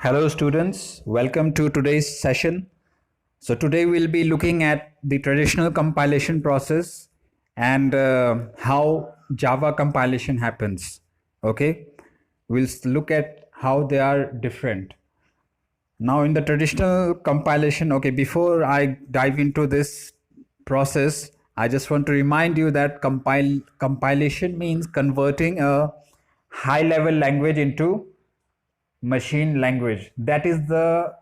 Hello students, welcome to today's session. So today we'll be looking at the traditional compilation process and how Java compilation happens. Okay, we'll look at how they are different. Now in the traditional compilation, okay, before I dive into this process, I just want to remind you that compilation means converting a high level language into machine language. That is the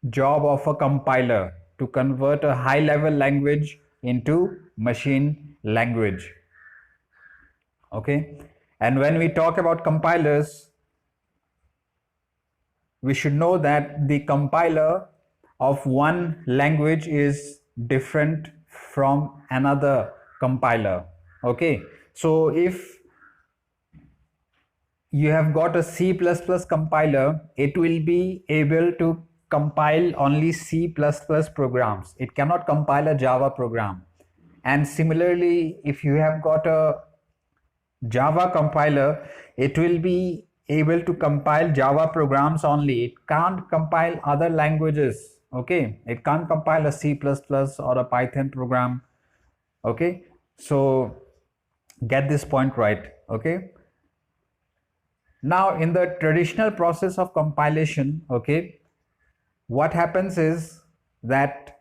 job of a compiler, to convert a high level language into machine language. Okay, and when we talk about compilers, we should know that the compiler of one language is different from another compiler. Okay, so if you have got a C++ compiler, it will be able to compile only C++ programs. It cannot compile a Java program. And similarly, if you have got a Java compiler, it will be able to compile Java programs only. It can't compile other languages. Okay, it can't compile a C++ or a Python program. Okay, so get this point right. Okay, now in the traditional process of compilation, okay, what happens is that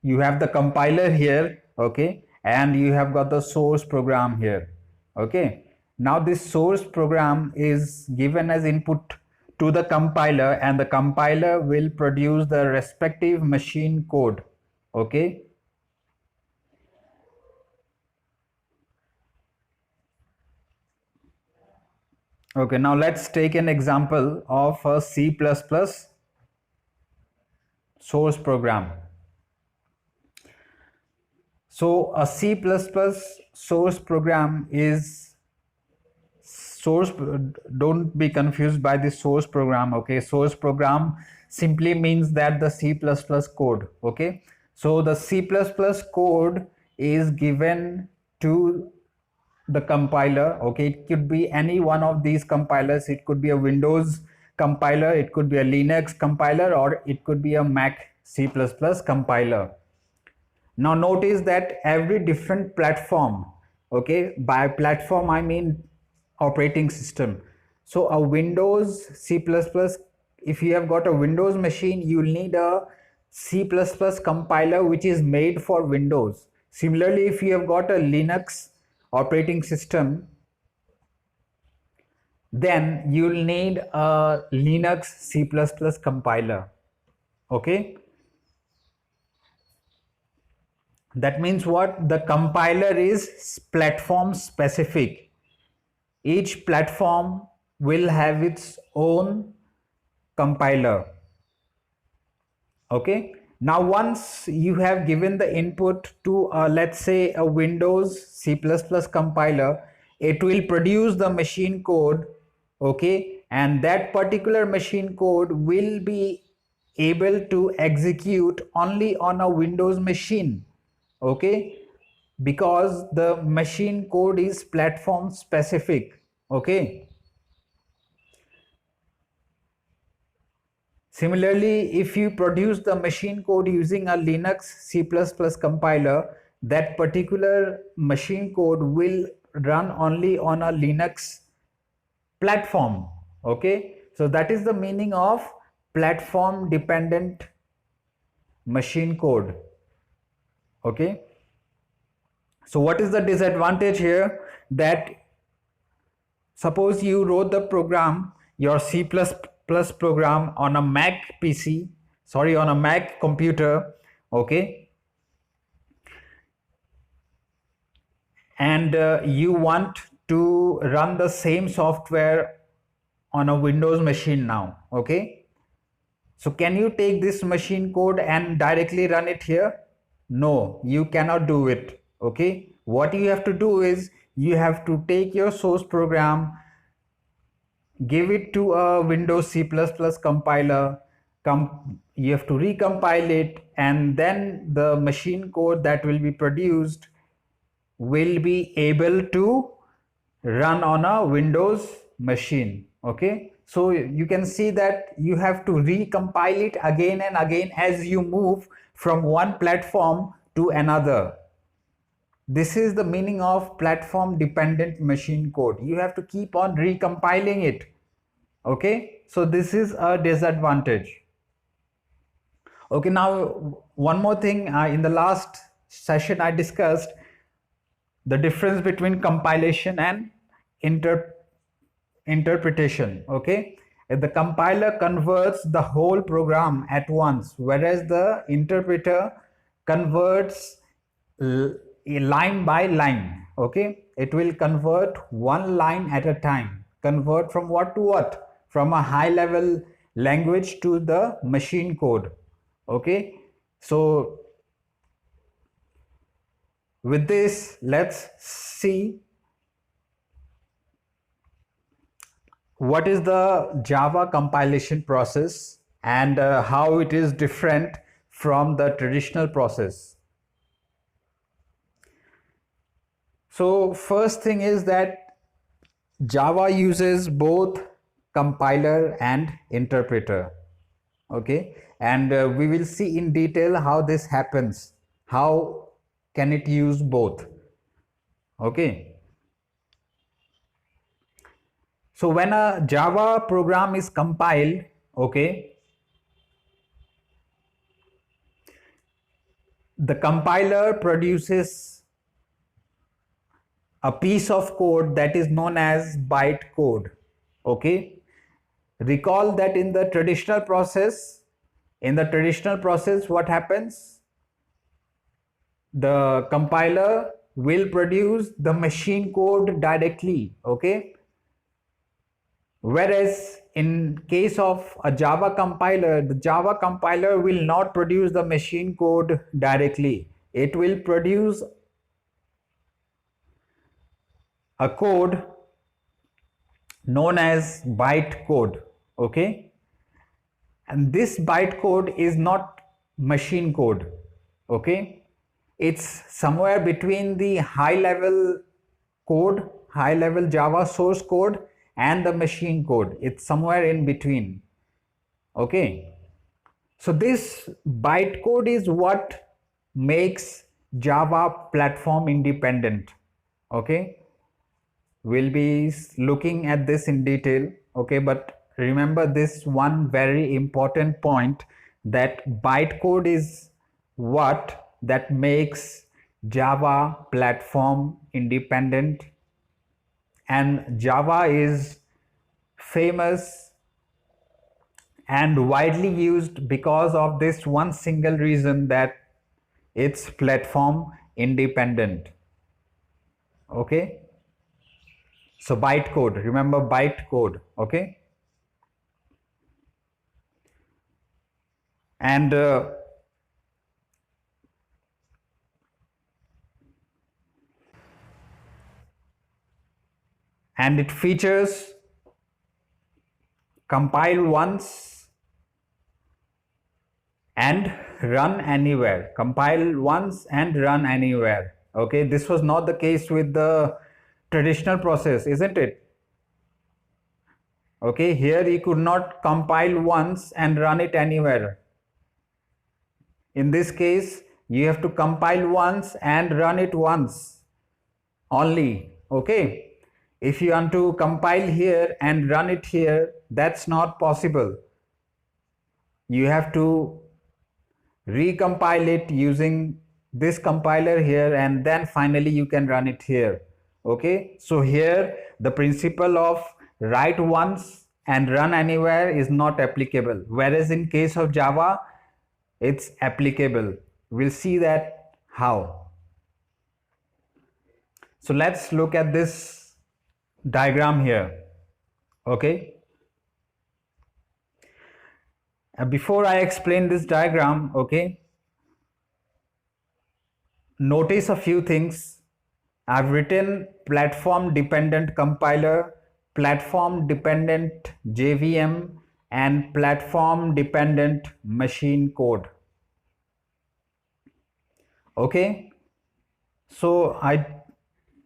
you have the compiler here, okay, and you have got the source program here. Okay, now this source program is given as input to the compiler, and the compiler will produce the respective machine code. Okay, okay, now let's take an example of a C++ source program. So a C++ source program is source. Don't be confused by the source program. Okay, source program simply means that the C++ code. Okay, so the C++ code is given to the compiler. Okay, it could be any one of these compilers. It could be a Windows compiler, it could be a Linux compiler, or it could be a Mac C++ compiler. Now notice that every different platform, okay, by platform I mean operating system. So a Windows C++, if you have got a Windows machine, you will need a C++ compiler which is made for Windows. Similarly, if you have got a Linux operating system, then you'll need a Linux C++ compiler. Okay, that means what? The compiler is platform specific. Each platform will have its own compiler. Okay, now once you have given the input to let's say a Windows C++ compiler, it will produce the machine code. Okay, and that particular machine code will be able to execute only on a Windows machine. Okay, because the machine code is platform specific. Okay, similarly, if you produce the machine code using a Linux C++ compiler, that particular machine code will run only on a Linux platform. Okay, so that is the meaning of platform dependent machine code. Okay, so what is the disadvantage here? That suppose you wrote the program, your C++ program on a Mac PC, sorry, on a Mac computer, okay, and you want to run the same software on a Windows machine now. Okay, so can you take this machine code and directly run it here? No, you cannot do it. Okay, what you have to do is you have to take your source program, give it to a Windows C++ compiler, you have to recompile it, and then the machine code that will be produced will be able to run on a Windows machine. Okay, So you can see that you have to recompile it again and again as you move from one platform to another. This is the meaning of platform dependent machine code. You have to keep on recompiling it. Okay, so this is a disadvantage. Okay, now one more thing, in the last session I discussed the difference between compilation and interpretation. Okay, if the compiler converts the whole program at once, whereas the interpreter converts line by line. Okay, it will convert one line at a time. Convert from what to what? From a high level language to the machine code. Okay, so with this, let's see what is the Java compilation process and how it is different from the traditional process. So first thing is that Java uses both compiler and interpreter. Okay, and we will see in detail how this happens. How can it use both? Okay. So when a Java program is compiled, okay, the compiler produces a piece of code that is known as bytecode. Okay, recall that in the traditional process, what happens? The compiler will produce the machine code directly. Okay, whereas in case of a Java compiler, the Java compiler will not produce the machine code directly. It will produce a code known as bytecode. Okay, and this bytecode is not machine code. Okay, it's somewhere between the high level code, high level Java source code and the machine code. It's somewhere in between. Okay, so this bytecode is what makes Java platform independent. Okay, we'll be looking at this in detail. Okay, but remember this one very important point, that bytecode is what that makes Java platform independent, and Java is famous and widely used because of this one single reason, that it's platform independent. Okay, so bytecode, remember bytecode. Okay, and it features compile once and run anywhere. Compile once and run anywhere. Okay, this was not the case with the traditional process, isn't it? Okay, here you could not compile once and run it anywhere. In this case, you have to compile once and run it once only. Okay, if you want to compile here and run it here, that's not possible. You have to recompile it using this compiler here, and then finally you can run it here. Okay, so here the principle of write once and run anywhere is not applicable, whereas in case of Java it's applicable. We'll see that how. So let's look at this diagram here. Okay, before I explain this diagram, okay, notice a few things. I've written platform dependent compiler, platform dependent JVM, and platform dependent machine code. Okay, so I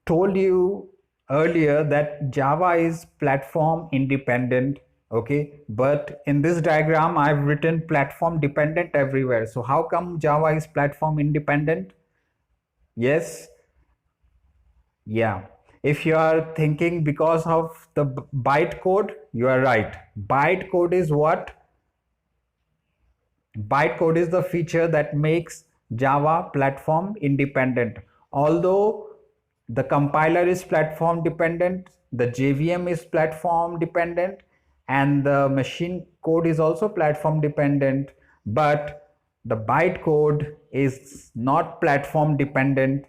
told you earlier that Java is platform independent. Okay, but in this diagram I've written platform dependent everywhere. So how come Java is platform independent? Yes, yeah. If you are thinking because of the bytecode, you are right. Bytecode is what? Bytecode is the feature that makes Java platform independent. Although the compiler is platform dependent, the JVM is platform dependent, and the machine code is also platform dependent, but the bytecode is not platform dependent.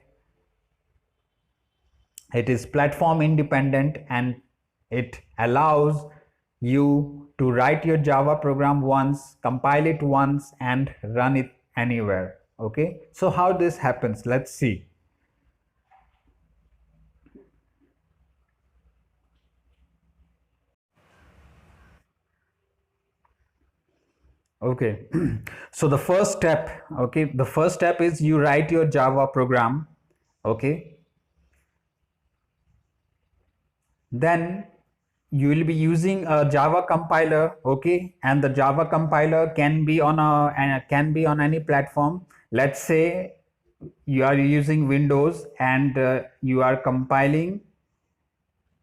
It is platform independent, and it allows you to write your Java program once, compile it once, and run it anywhere. Okay, so how this happens, let's see. Okay, so the first step, okay, the first step is you write your Java program. Okay, then you will be using a Java compiler. Okay, and the Java compiler can be on any platform. Let's say you are using Windows, and you are compiling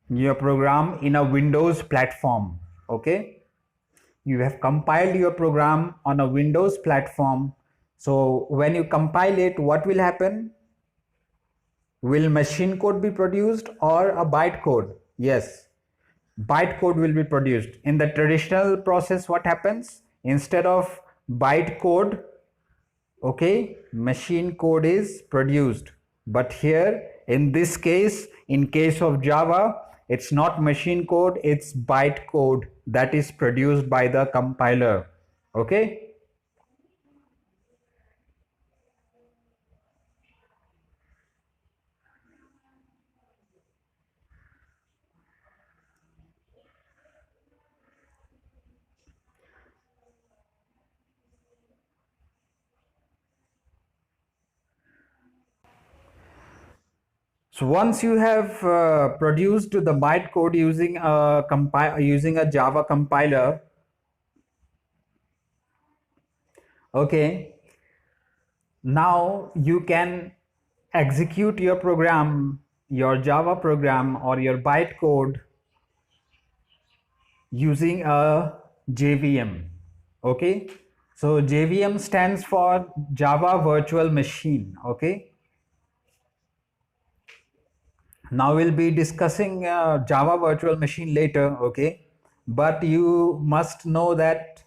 your program in a Windows platform. Okay, you have compiled your program on a Windows platform. So when you compile it, what will happen? Will machine code be produced or a bytecode? Yes, bytecode will be produced. In the traditional process, what happens? Instead of bytecode, okay, machine code is produced. But here, in this case, in case of Java, it's not machine code, it's bytecode that is produced by the compiler. Okay. So once you have produced the bytecode using a Java compiler, okay, now you can execute your program, your Java program or your bytecode using a JVM. Okay, so JVM stands for Java Virtual Machine. Okay, now we'll be discussing Java Virtual Machine later. Okay, but you must know that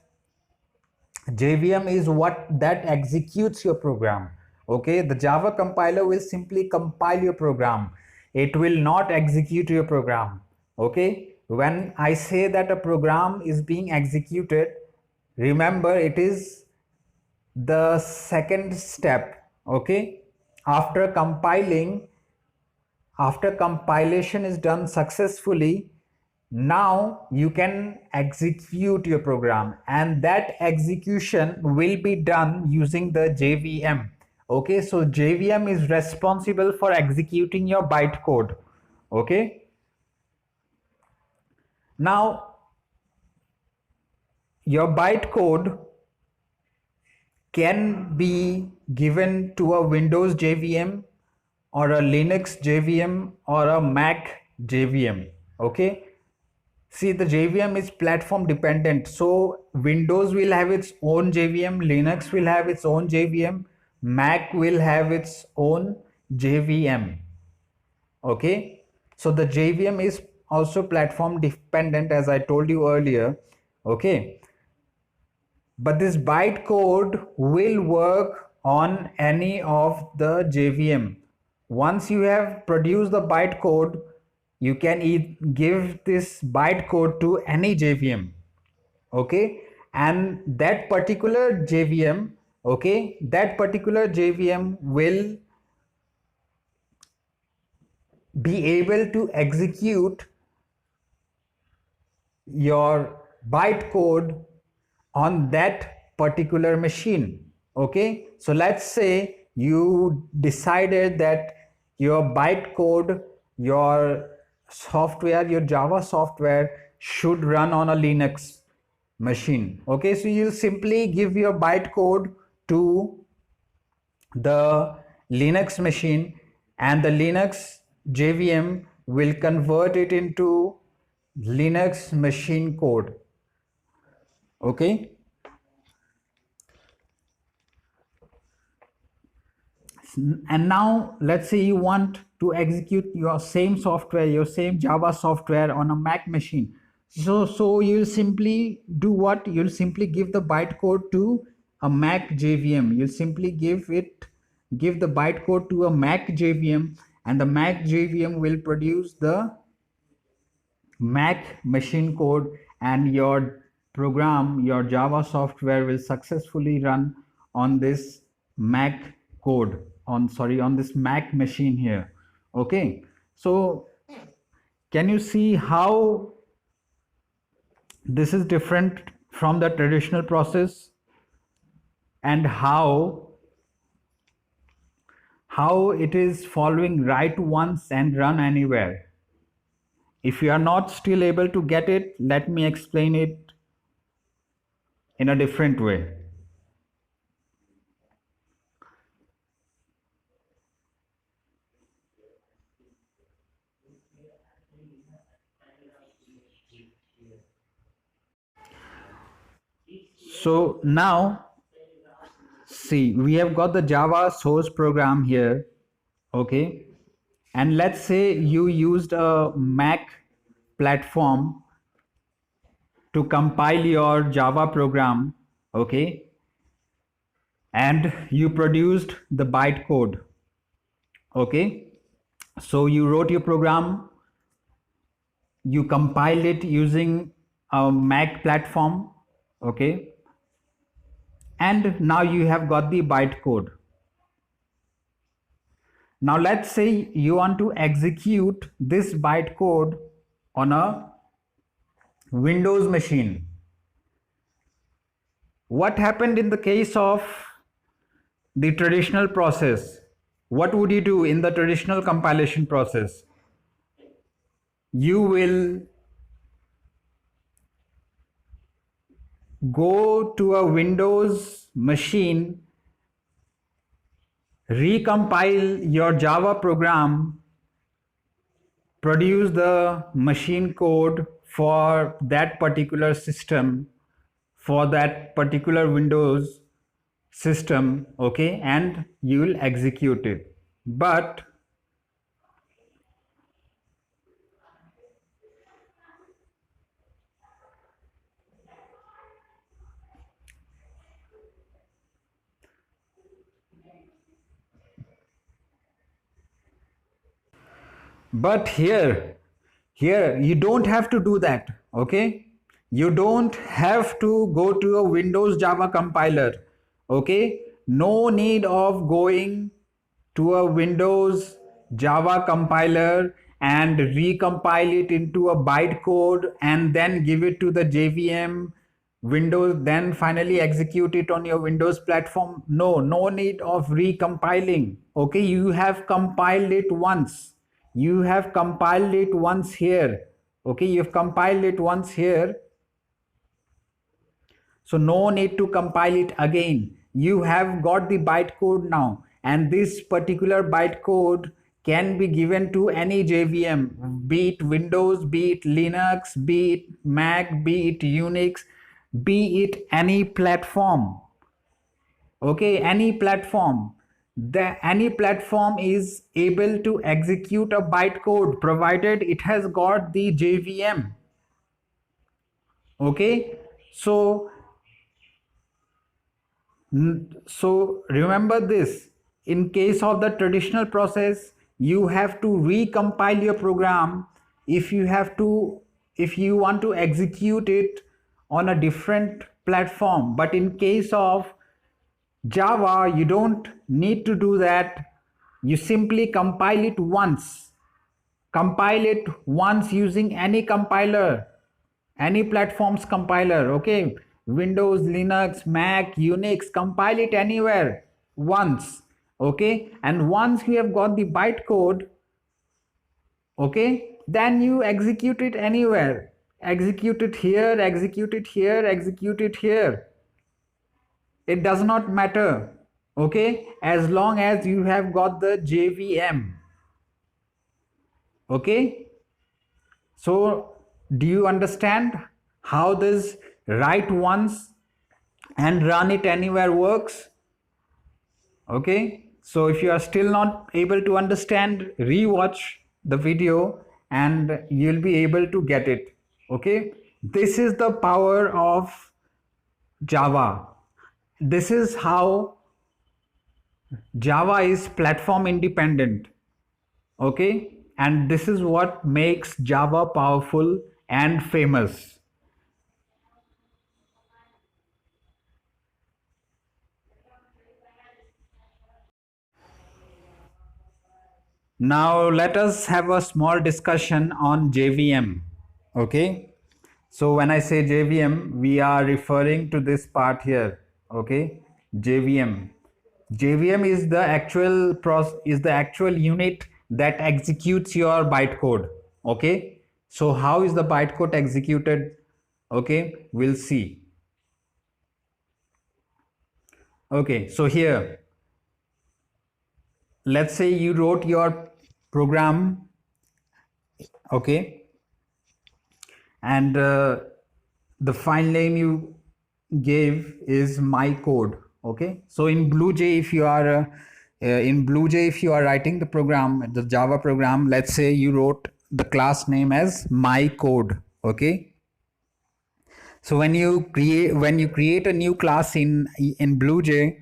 JVM is what that executes your program. Okay, the Java compiler will simply compile your program. It will not execute your program. Okay, when I say that a program is being executed, remember it is the second step. Okay, after compiling, after compilation is done successfully, now you can execute your program, and that execution will be done using the JVM. Okay, so JVM is responsible for executing your bytecode. Okay, now your bytecode can be given to a Windows JVM or a Linux JVM or a Mac JVM. Okay, see, the JVM is platform dependent. So Windows will have its own JVM, Linux will have its own JVM, Mac will have its own JVM. Okay, so the JVM is also platform dependent, as I told you earlier. Okay, but this bytecode will work on any of the JVM. Once you have produced the bytecode, you can give this bytecode to any JVM. Okay, and that particular JVM, okay, that particular JVM will be able to execute your bytecode on that particular machine. Okay, so let's say you decided that your bytecode, your software, your Java software should run on a Linux machine. Okay, so you'll simply give your bytecode to the Linux machine, and the Linux JVM will convert it into Linux machine code. Okay, and now let's say you want to execute your same software, your same Java software on a Mac machine. So you'll simply do what? You'll simply give the bytecode to a Mac JVM. You'll simply give the bytecode to a Mac JVM, and the Mac JVM will produce the Mac machine code, and your program, your Java software will successfully run on this Mac code, on this Mac machine here. Okay, so can you see how this is different from the traditional process, and how it is following write once and run anywhere? If you are not still able to get it, let me explain it in a different way. So now see, we have got the Java source program here. Okay, and let's say you used a Mac platform to compile your Java program. Okay, and you produced the bytecode. Okay, so you wrote your program, you compiled it using a Mac platform. Okay, and now you have got the bytecode. Now let's say you want to execute this bytecode on a Windows machine. What happened in the case of the traditional process? What would you do in the traditional compilation process? You will go to a Windows machine, recompile your Java program, produce the machine code for that particular system, for that particular Windows system. Okay, and you will execute it. But here you don't have to do that. Okay, you don't have to go to a Windows Java compiler. Okay, no need of going to a Windows Java compiler and recompile it into a bytecode and then give it to the JVM Windows, then finally execute it on your Windows platform. No need of recompiling. Okay, you have compiled it once. You have compiled it once here. Okay, you have compiled it once here. So no need to compile it again. You have got the bytecode now, and this particular bytecode can be given to any JVM, be it Windows, be it Linux, be it Mac, be it Unix, be it any platform. Okay, any platform. Any platform is able to execute a bytecode provided it has got the JVM. Okay, so remember this, in case of the traditional process, you have to recompile your program if you want to execute it on a different platform. But in case of Java, you don't need to do that. You simply compile it once. Compile it once using any compiler, any platform's compiler. Okay, Windows, Linux, Mac, Unix, compile it anywhere once. Okay, and once you have got the bytecode, okay, then you execute it anywhere, execute it here, execute it here, execute it here. It does not matter, okay, as long as you have got the JVM. Okay, so do you understand how this write once and run it anywhere works? Okay, so if you are still not able to understand, rewatch the video and you'll be able to get it. Okay, this is the power of Java. This is how Java is platform independent. Okay, and this is what makes Java powerful and famous. Now let us have a small discussion on JVM. Okay, so when I say JVM, we are referring to this part here. Okay, JVM. JVM is the actual unit that executes your bytecode. Okay, so how is the bytecode executed? Okay, we'll see. Okay, so here, let's say you wrote your program. Okay, and the file name you gave is my code. Okay, so in BlueJ, if you are writing the program, the Java program, let's say you wrote the class name as my code. Okay, so when you create a new class in BlueJ,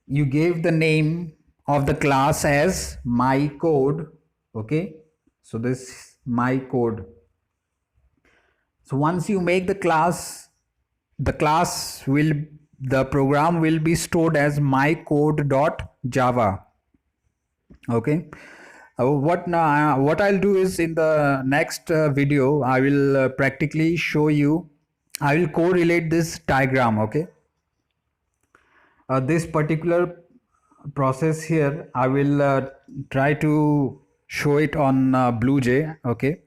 you gave the name of the class as my code. Okay, so this my code. So once you make the program will be stored as mycode.java. Okay, what I'll do is in the next video I will practically show you. I will correlate this diagram. Okay, this particular process here I will try to show it on BlueJ. Okay,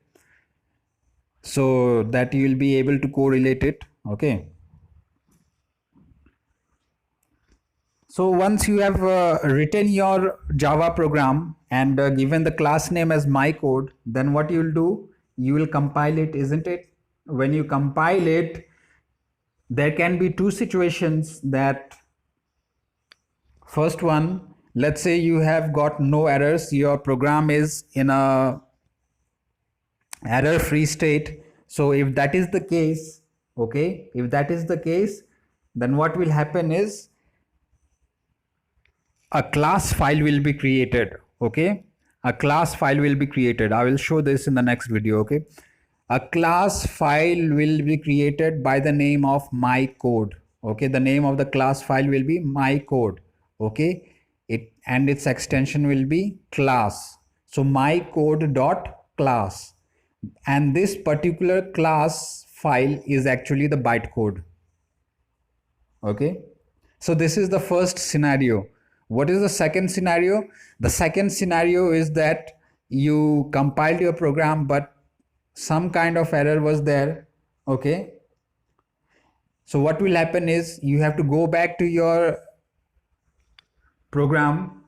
so that you will be able to correlate it. Okay, so once you have written your Java program and given the class name as my code, then what you will do, you will compile it, isn't it? When you compile it, there can be two situations. That first one, let's say you have got no errors, your program is in a error free state. So if that is the case, okay, if that is the case, then what will happen is a class file will be created. Okay, a class file will be created. I will show this in the next video. Okay, a class file will be created by the name of my code. Okay, the name of the class file will be my code. Okay, and its extension will be class. So my code dot class, and this particular class file is actually the bytecode. Okay, so this is the first scenario. What is the second scenario? The second scenario is that you compiled your program but some kind of error was there. Okay, so what will happen is you have to go back to your program,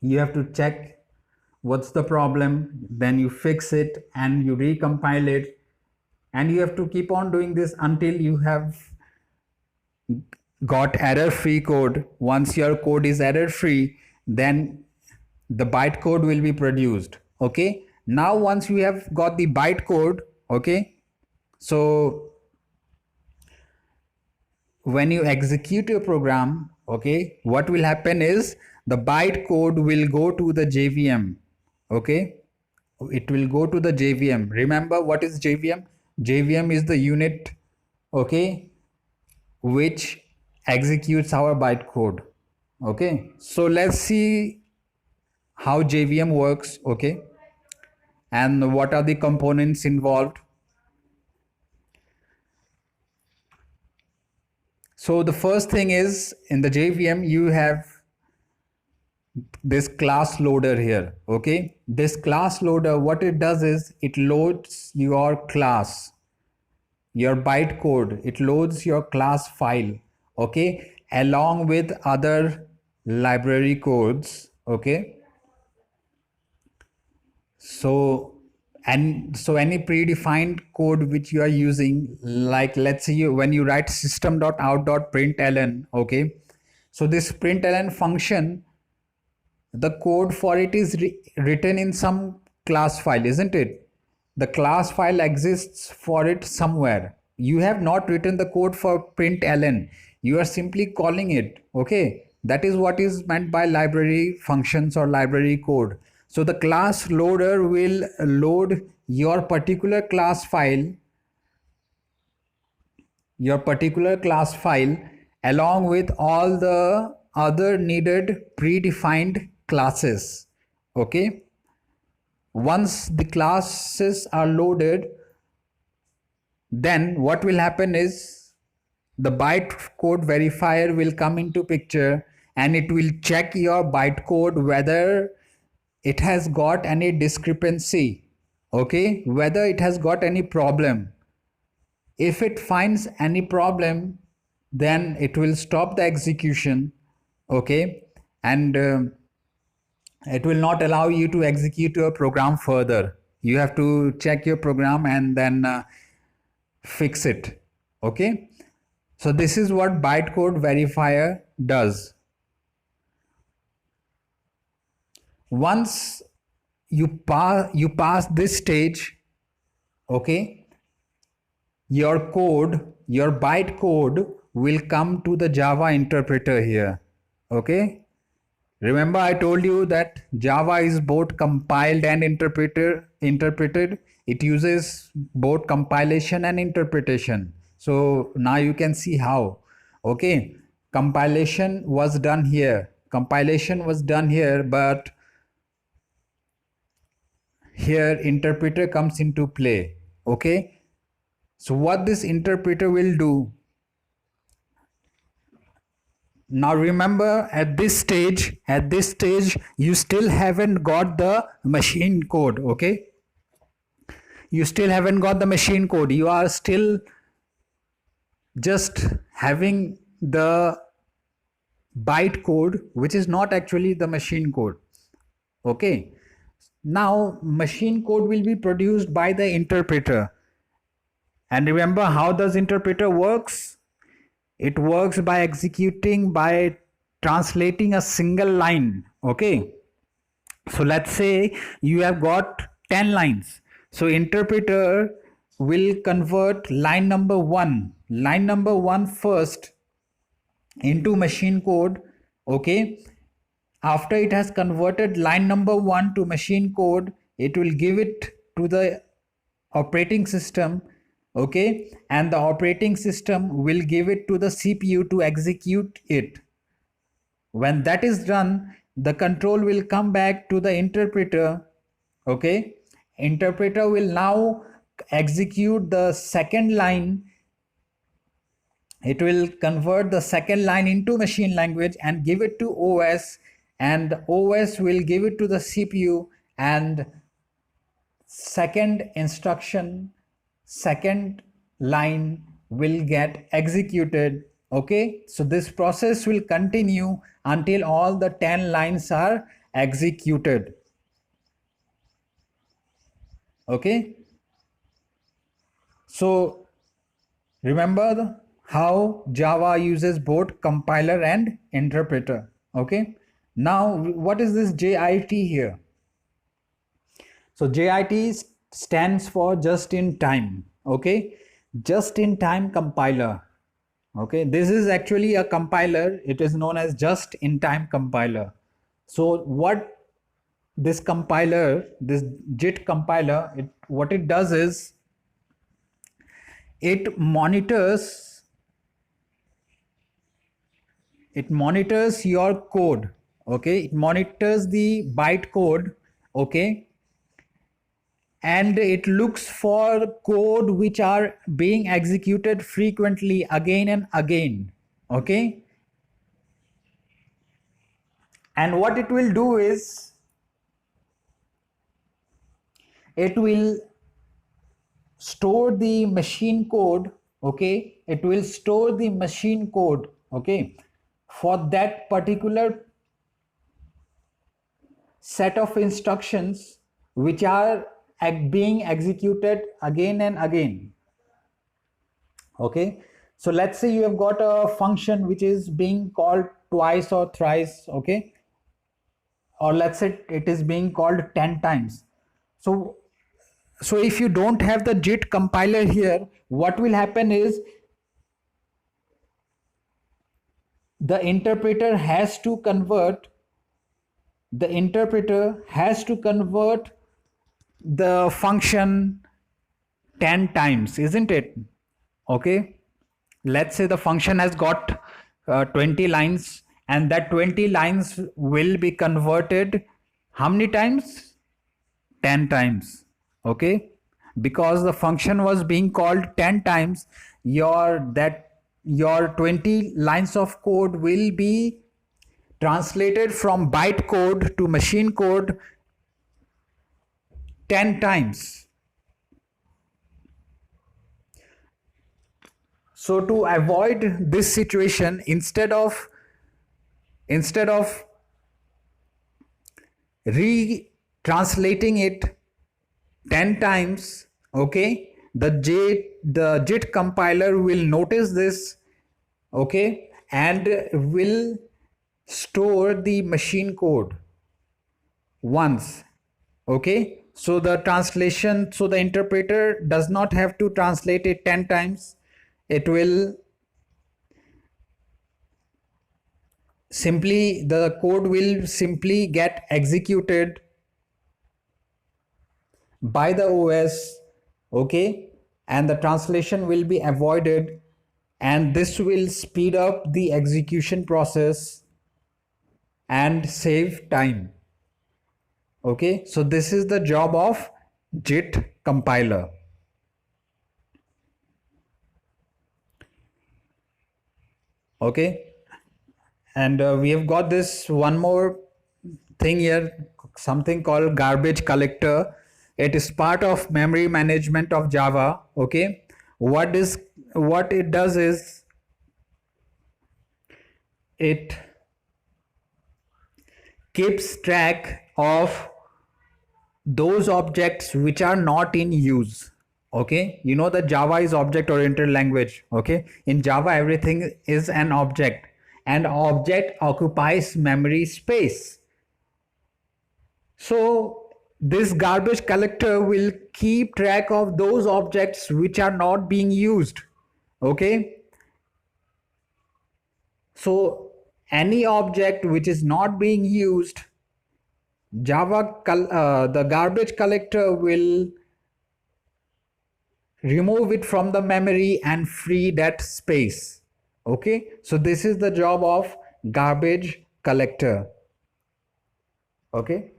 you have to check what's the problem, then you fix it and you recompile it, and you have to keep on doing this until you have got error free code. Once your code is error free, then the bytecode will be produced. Okay, now once you have got the bytecode, okay, so when you execute your program, okay, what will happen is the bytecode will go to the JVM. Okay, it will go to the JVM. Remember what is JVM? JVM is the unit, okay, which executes our bytecode. Okay, so let's see how JVM works. Okay, and what are the components involved. So the first thing is, in the JVM you have this class loader here. Okay, this class loader, what it does is it loads your class, your bytecode, it loads your class file, okay, along with other library codes. Okay, so any predefined code which you are using, like let's say when you write system.out.println, okay, so this println function, the code for it is written in some class file, isn't it? The class file exists for it somewhere. You have not written the code for println, you are simply calling it. Okay, that is what is meant by library functions or library code. So the class loader will load your particular class file, along with all the other needed predefined classes. Okay, once the classes are loaded, then what will happen is the bytecode verifier will come into picture, and it will check your bytecode whether it has got any discrepancy, okay, whether it has got any problem. If it finds any problem, then it will stop the execution, okay, and it will not allow you to execute your program further. You have to check your program and then fix it. Okay, so this is what bytecode verifier does. Once you pass this stage, okay, your bytecode will come to the Java interpreter here. Okay, remember I told you that Java is both compiled and interpreted. It uses both compilation and interpretation. So now you can see how. Okay, compilation was done here, but here interpreter comes into play. Okay, so what this interpreter will do, now remember at this stage you still haven't got the machine code. Okay, you still haven't got the machine code, you are still just having the bytecode, which is not actually the machine code. Okay, now machine code will be produced by the interpreter. And remember, how does interpreter works? It works by translating a single line. Okay, so let's say you have got 10 lines. So interpreter will convert line number 1 first into machine code. Okay, after it has converted line number 1 to machine code, it will give it to the operating system. Okay, and the operating system will give it to the CPU to execute it. When that is done, the control will come back to the interpreter. Okay, interpreter will now execute the second line. It will convert the second line into machine language and give it to OS, and OS will give it to the CPU, and second line will get executed. Okay, so this process will continue until all the 10 lines are executed. Okay, so remember how Java uses both compiler and interpreter. Okay, now what is this JIT here? So JIT stands for just in time. Okay, just in time compiler. Okay, this is actually a compiler. It is known as just in time compiler. So what this compiler, this JIT compiler, what it does is it monitors your code. Okay, it monitors the bytecode. Okay, and it looks for code which are being executed frequently again and again. Okay, And what it will do is it will store the machine code. Okay, it will store the machine code, okay, for that particular set of instructions which are being executed again and again. Okay, so let's say you have got a function which is being called twice or thrice, okay, or let's say it is being called 10 times. So if you don't have the JIT compiler here, what will happen is the interpreter has to convert the function 10 times, isn't it? Okay, let's say the function has got 20 lines, and that 20 lines will be converted how many times? 10 times. Okay, because the function was being called 10 times, your 20 lines of code will be translated from byte code to machine code 10 times. So to avoid this situation, instead of retranslating it 10 times, okay, the JIT compiler will notice this, okay, and will store the machine code once. Okay, so the interpreter does not have to translate it 10 times. It will simply, the code will simply get executed by the OS, okay, and the translation will be avoided, and this will speed up the execution process and save time. Okay, so this is the job of JIT compiler. Okay, and we have got this one more thing here, something called garbage collector. It is part of memory management of Java. Okay, what it does is it keeps track of those objects which are not in use. Okay, you know that Java is object oriented language. Okay, in Java everything is an object, and object occupies memory space. So this garbage collector will keep track of those objects which are not being used. Okay, so any object which is not being used, the garbage collector will remove it from the memory and free that space. Okay, so this is the job of garbage collector. Okay,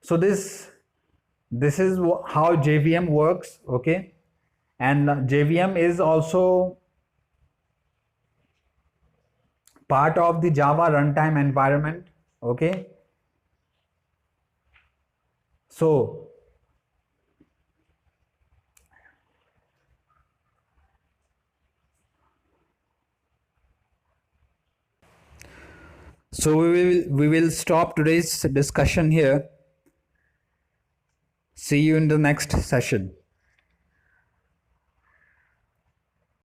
so this is how JVM works. Okay, and JVM is also part of the Java runtime environment. Okay, so we will stop today's discussion here. See you in the next session.